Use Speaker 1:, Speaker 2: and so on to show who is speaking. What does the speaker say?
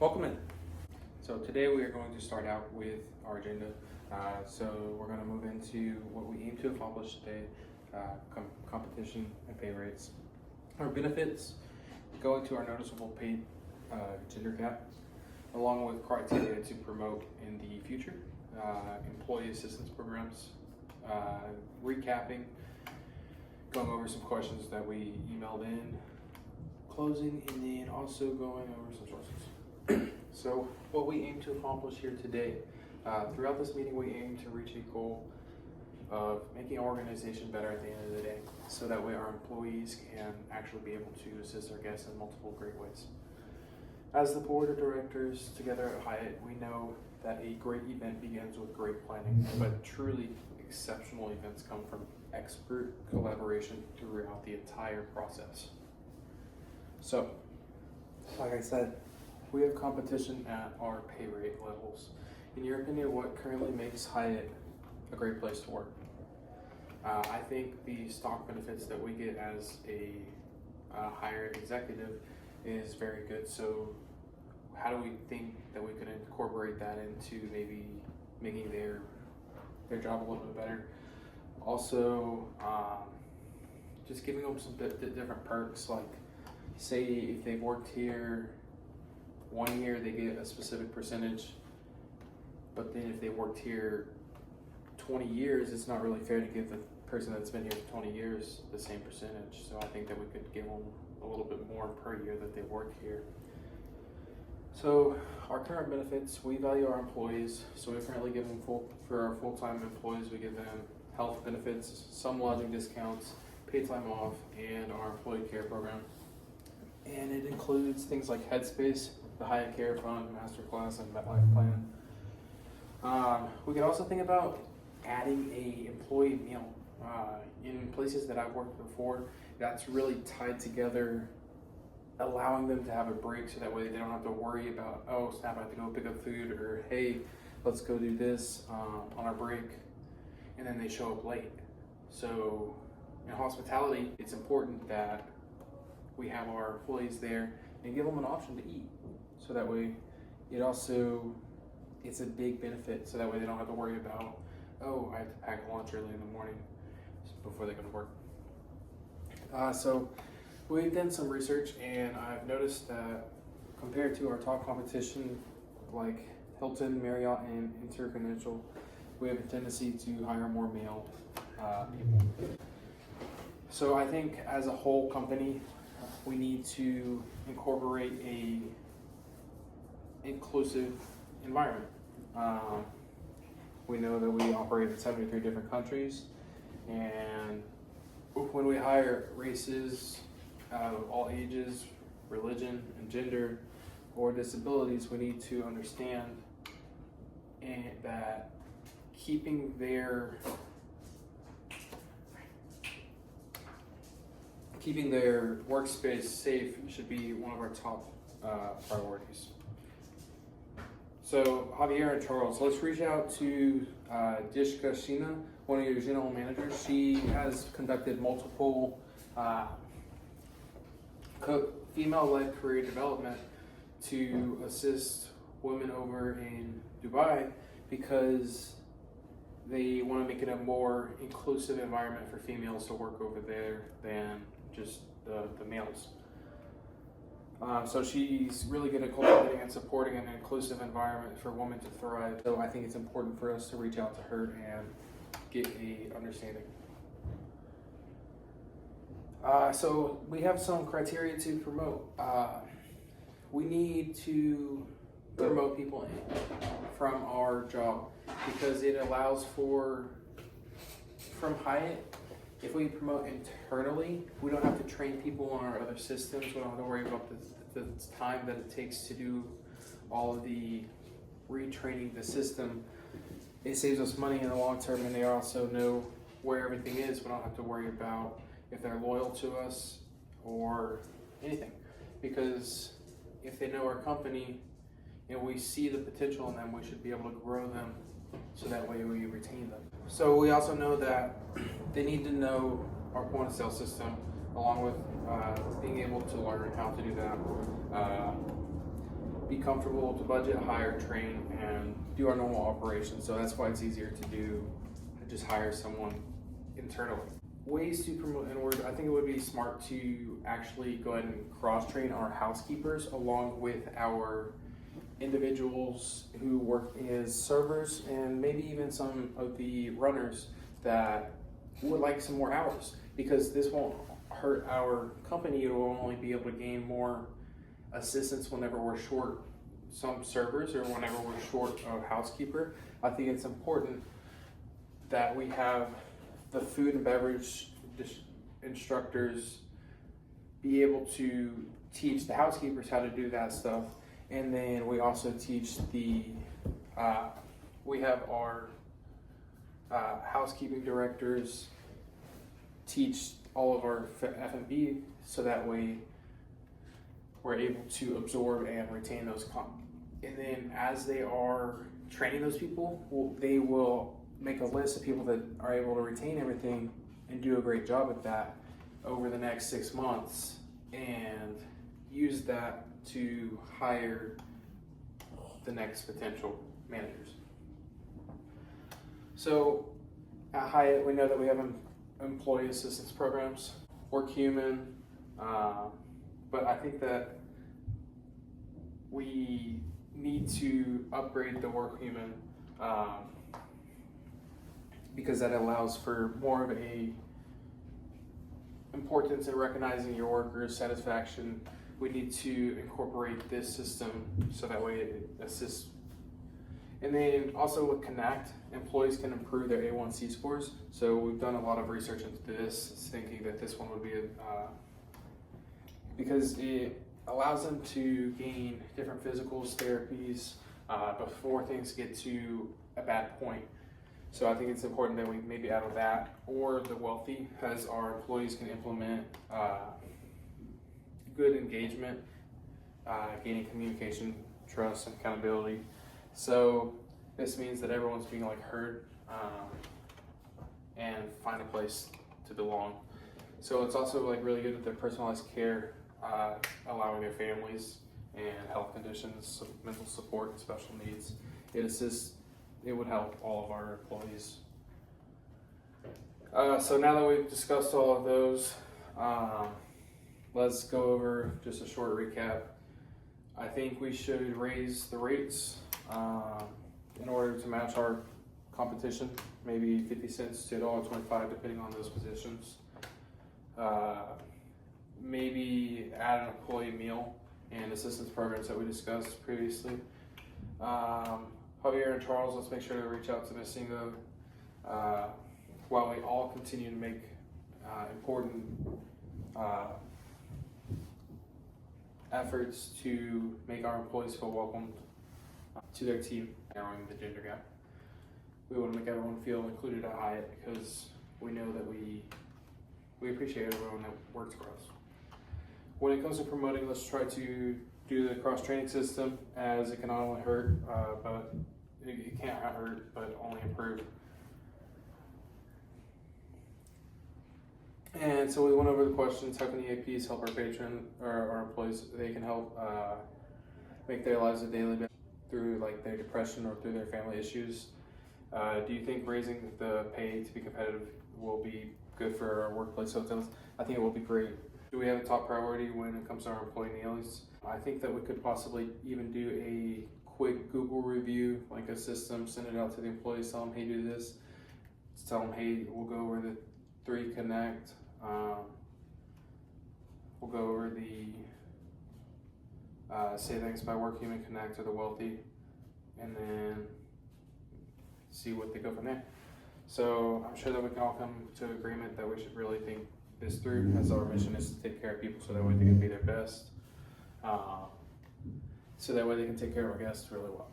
Speaker 1: Welcome in. So today we are going to start out with our agenda. So we're going to move into what we aim to accomplish today, competition and pay rates. Our benefits, go into our noticeable paid gender gap, along with criteria to promote in the future, employee assistance programs, recapping, going over some questions that we emailed in, closing, and then also going over some sources. So what we aim to accomplish here today, throughout this meeting we aim to reach a goal of making our organization better at the end of the day, so that way our employees can actually be able to assist our guests in multiple great ways. As the board of directors together at Hyatt, we know that a great event begins with great planning, but truly exceptional events come from expert collaboration throughout the entire process. So, like I said, we have competition at our pay rate levels. In your opinion, what currently makes Hyatt a great place to work? I think the stock benefits that we get as a higher executive is very good. So how do we think that we could incorporate that into maybe making their job a little bit better? Also, just giving them some different perks, like say if they've worked here 1 year, they get a specific percentage, but then if they worked here 20 years, it's not really fair to give the person that's been here for 20 years the same percentage. So I think that we could give them a little bit more per year that they worked here. So our current benefits, we value our employees. So we currently give them for our full-time employees, we give them health benefits, some lodging discounts, paid time off, and our employee care program. And it includes things like Headspace, the Hyatt Care Fund, Masterclass, and MetLife Plan. We could also think about adding a employee meal. In places that I've worked before, that's really tied together, allowing them to have a break so that way they don't have to worry about, oh snap, I have to go pick up food, or hey, let's go do this on our break, and then they show up late. So in hospitality, it's important that we have our employees there and give them an option to eat. So that way it's a big benefit, so that way they don't have to worry about, oh, I have to pack lunch early in the morning before they go to work. So we've done some research, and I've noticed that compared to our top competition like Hilton, Marriott, and Intercontinental, we have a tendency to hire more male people. So I think as a whole company, we need to incorporate a inclusive environment. We know that we operate in 73 different countries, and when we hire races of all ages, religion, and gender, or disabilities, we need to understand that keeping their workspace safe should be one of our top priorities. So Javier and Charles, let's reach out to Dishka Sheena, one of your general managers. She has conducted multiple female-led career development to assist women over in Dubai, because they want to make it a more inclusive environment for females to work over there than just the males. So she's really good at cultivating and supporting an inclusive environment for women to thrive. So I think it's important for us to reach out to her and get a understanding. So we have some criteria to promote. We need to promote people from our job, because it allows from Hyatt, if we promote internally, we don't have to train people on our other systems. We don't have to worry about the time that it takes to do all of the retraining the system. It saves us money in the long term, and they also know where everything is. We don't have to worry about if they're loyal to us or anything, because if they know our company and we see the potential in them, we should be able to grow them so that way we retain them. So we also know that they need to know our point of sale system, along with being able to learn how to do that. be comfortable to budget, hire, train, and do our normal operations. So that's why it's easier to do, just hire someone internally. Ways to promote inward, I think it would be smart to actually go ahead and cross-train our housekeepers along with our individuals who work as servers and maybe even some of the runners that would like some more hours, because this won't hurt our company. It will only be able to gain more assistance whenever we're short some servers or whenever we're short a housekeeper. I think it's important that we have the food and beverage instructors be able to teach the housekeepers how to do that stuff. And then we also teach we have our housekeeping directors teach all of our F&B, so that way we're able to absorb and retain those and then as they are training those people, they will make a list of people that are able to retain everything and do a great job at that over the next 6 months, and use that to hire the next potential managers. So at Hyatt, we know that we have employee assistance programs, WorkHuman, but I think that we need to upgrade the WorkHuman because that allows for more of a importance in recognizing your workers' satisfaction. We need to incorporate this system so that way it assists. And then also with Connect, employees can improve their A1C scores. So we've done a lot of research into this, thinking that this one would be because it allows them to gain different physicals, therapies, before things get to a bad point. So I think it's important that we maybe add that, or the Wealthy, as our employees can implement good engagement, gaining communication, trust, and accountability. So this means that everyone's being heard and find a place to belong. So it's also really good at their personalized care, allowing their families and health conditions, mental support, and special needs. It would help all of our employees. So now that we've discussed all of those, let's go over just a short recap. I think we should raise the rates in order to match our competition, maybe 50 cents to $1.25 depending on those positions. Maybe add an employee meal and assistance programs that we discussed previously. Javier and Charles, let's make sure to reach out to Ms. Singo while we all continue to make important efforts to make our employees feel welcomed to their team, narrowing the gender gap. We want to make everyone feel included at Hyatt because we know that we appreciate everyone that works for us. When it comes to promoting, let's try to do the cross-training system, as it can not only hurt, but it can't hurt, but only improve. And so we went over the questions. How can EAPs help our patron or our employees? They can help make their lives a daily better through their depression or through their family issues. Do you think raising the pay to be competitive will be good for our workplace hotels? I think it will be great. Do we have a top priority when it comes to our employee meals? I think that we could possibly even do a quick Google review, like a system, send it out to the employees, tell them, hey, do this. Tell them, hey, we'll go over the 3 Connect. We'll go over the Say Thanks by WorkHuman Connect or the Wealthy, and then see what they go from there. So I'm sure that we can all come to agreement that we should really think this through, as our mission is to take care of people so that way they can be their best, so that way they can take care of our guests really well.